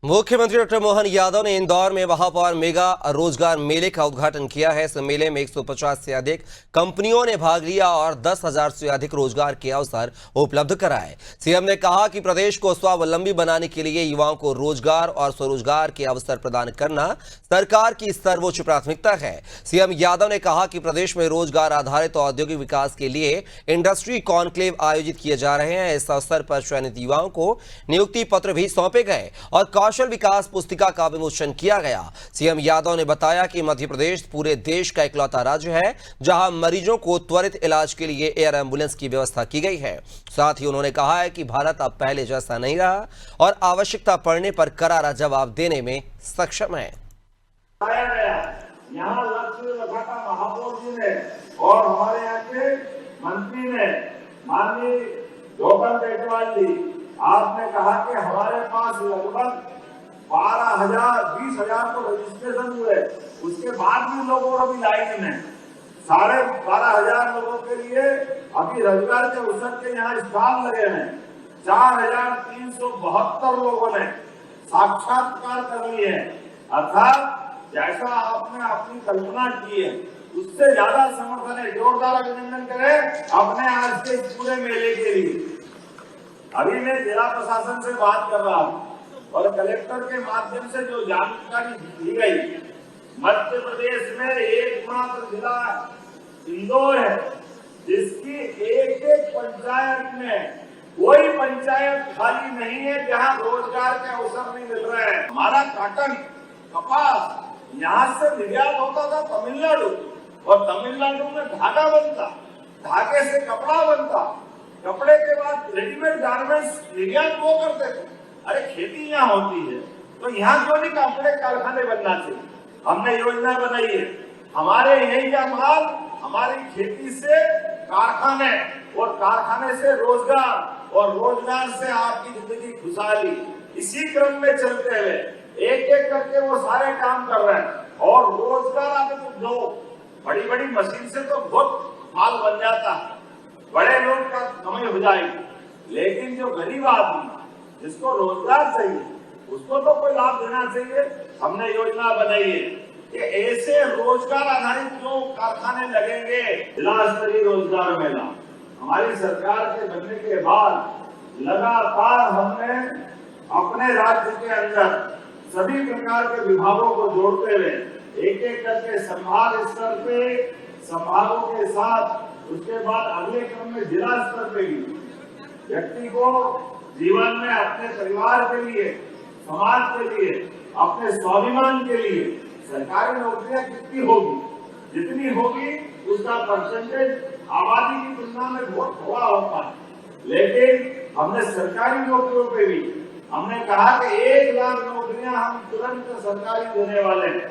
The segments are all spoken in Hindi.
मुख्यमंत्री डॉक्टर मोहन यादव ने इंदौर में महापौर मेगा रोजगार मेले का उद्घाटन किया है। इस मेले में 150 से अधिक कंपनियों ने भाग लिया और 10,000 से अधिक रोजगार के अवसर उपलब्ध कराए। सीएम ने कहा कि प्रदेश को स्वावलंबी बनाने के लिए युवाओं को रोजगार और स्वरोजगार के अवसर प्रदान करना सरकार की सर्वोच्च प्राथमिकता है। सीएम यादव ने कहा कि प्रदेश में रोजगार आधारित औद्योगिक विकास के लिए इंडस्ट्री कॉन्क्लेव आयोजित किए जा रहे हैं। इस अवसर पर चयनित युवाओं को नियुक्ति पत्र भी सौंपे गए और कौशल विकास पुस्तिका का विमोचन किया गया। सीएम यादव ने बताया कि मध्य प्रदेश पूरे देश का इकलौता राज्य है जहां मरीजों को त्वरित इलाज के लिए एयर एम्बुलेंस की व्यवस्था की गई है। साथ ही उन्होंने कहा है कि भारत अब पहले जैसा नहीं रहा और आवश्यकता पड़ने पर करारा जवाब देने में सक्षम है। यहाँ लक्ष्य रखा था महापौर जी ने और हमारे यहाँ के मंत्री ने, माननीय गौतम टेटवाल जी, आपने कहा कि हमारे पास लगभग 20,000 को रजिस्ट्रेशन हुए, उसके बाद भी लोगों अभी लाइन में 12,500 लोगों के लिए अभी रोजगार के अवसर के यहाँ स्टॉल लगे हैं। 4,372 लोगों ने साक्षात्कार कर लिए हैं। अर्थात जैसा आपने अपनी कल्पना की है उससे ज्यादा समर्थन है। जोरदार अभिनंदन करें अपने आज के पूरे मेले के लिए। अभी मैं जिला प्रशासन से बात कर रहा हूँ और कलेक्टर के माध्यम से जो जानकारी दी गई, मध्य प्रदेश में एकमात्र जिला इंदौर है जिसकी एक पंचायत में कोई पंचायत खाली नहीं है जहां रोजगार के अवसर नहीं मिल रहे हैं। हमारा कॉटन, कपास यहाँ से निर्यात होता था तमिलनाडु, और तमिलनाडु में धागा बनता, धागे से कपड़ा बनता, कपड़े के बाद रेडीमेड गारमेंट्स निर्यात वो करते थे। अरे खेती यहाँ होती है तो यहाँ क्यों नहीं कपड़े कारखाने बनना चाहिए? हमने योजना बनाई है, हमारे यही का माल हमारी खेती से कारखाने और कारखाने से रोजगार और रोजगार से आपकी जिंदगी खुशहाली। इसी क्रम में चलते हुए एक एक करके वो सारे काम कर रहे हैं। और रोजगार आने तो जो बड़ी बड़ी मशीन से तो बहुत माल बन जाता है, बड़े लोग का कमाई हो जाएगी, लेकिन जो गरीब आदमी जिसको रोजगार चाहिए उसको तो कोई लाभ देना चाहिए। हमने योजना बनाई है कि ऐसे रोजगार आधारित जो कारखाने लगेंगे, जिला स्तरीय रोजगार मेला हमारी सरकार के बनने के बाद लगातार हमने अपने राज्य के अंदर सभी प्रकार के विभागों को जोड़ते हुए एक एक करके संभाग स्तर पे संभागों के साथ, उसके बाद अगले क्रम में जिला स्तर पे भी व्यक्ति को जीवन में अपने परिवार के लिए, समाज के लिए, अपने स्वाभिमान के लिए सरकारी नौकरियां कितनी होगी, जितनी होगी उसका परसेंटेज आबादी की तुलना में बहुत थोड़ा होता है। लेकिन हमने सरकारी नौकरियों पे भी हमने कहा कि 1 लाख नौकरियां हम तुरंत सरकारी देने वाले हैं।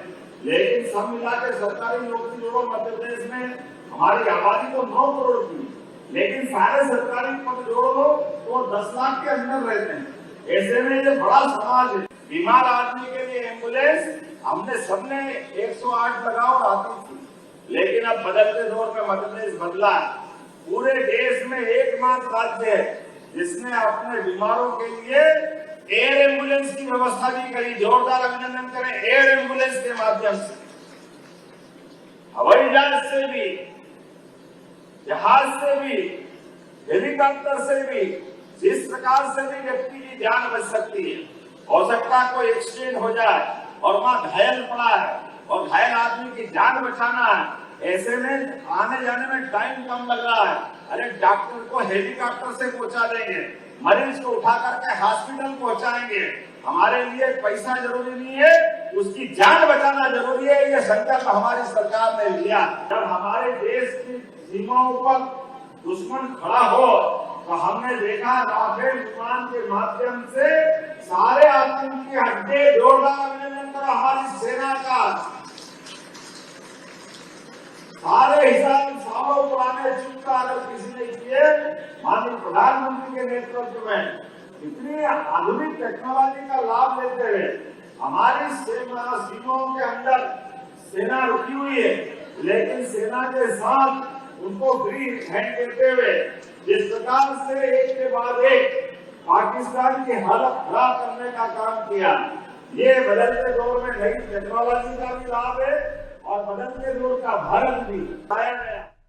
लेकिन सब मिला के सरकारी नौकरी जो मध्य प्रदेश में हमारी आबादी तो 9 करोड़ की, लेकिन सारे सरकारी पद जोड़ो तो 10 लाख के अंदर रहते हैं। ऐसे में ये बड़ा समाज है। बीमार आदमी के लिए एम्बुलेंस हमने सबने 108 लगाओ आती थी, लेकिन अब बदलते दौर में मध्य प्रदेश बदला है। पूरे देश में एकमात्र राज्य है जिसने अपने बीमारों के लिए एयर एम्बुलेंस की व्यवस्था भी करी। जोरदार अभिनंदन करें एयर एम्बुलेंस के माध्यम से। हवाई जहाज से भी, जहाज से भी, हेलीकॉप्टर से भी, जिस प्रकार से भी व्यक्ति की जान बच सकती है। हो सकता है कोई एक्सीडेंट हो जाए और वहां घायल पड़ा है और घायल आदमी की जान बचाना है, ऐसे में आने जाने में टाइम कम लग रहा है। अरे डॉक्टर को हेलीकॉप्टर से पहुंचा देंगे, मरीज को उठा करके हॉस्पिटल पहुंचाएंगे। हमारे लिए पैसा जरूरी नहीं है, उसकी जान बचाना जरूरी है। ये संकल्प हमारी सरकार ने लिया। जब हमारे देश की सीमाओं पर दुश्मन खड़ा हो तो हमने देखा राफेल विमान के माध्यम से सारे आतंकी हड्डे। जोरदार अभिनंदन करो हमारी सेना का। सारे हिसाब सालों पुराने चुका अगर किसी ने किए, माननीय प्रधानमंत्री के नेतृत्व में इतनी आधुनिक टेक्नोलॉजी का लाभ लेते हुए हमारी सीमाओं के अंदर सेना रुकी हुई है, लेकिन सेना के साथ उनको ग्रीन हैंड देते हुए जिस प्रकार से एक के बाद एक पाकिस्तान की हालत खराब करने का काम किया। ये बदलते दौर में नई टेक्नोलॉजी का भी लाभ है और बदलते दौर का भारत भी पाया गया।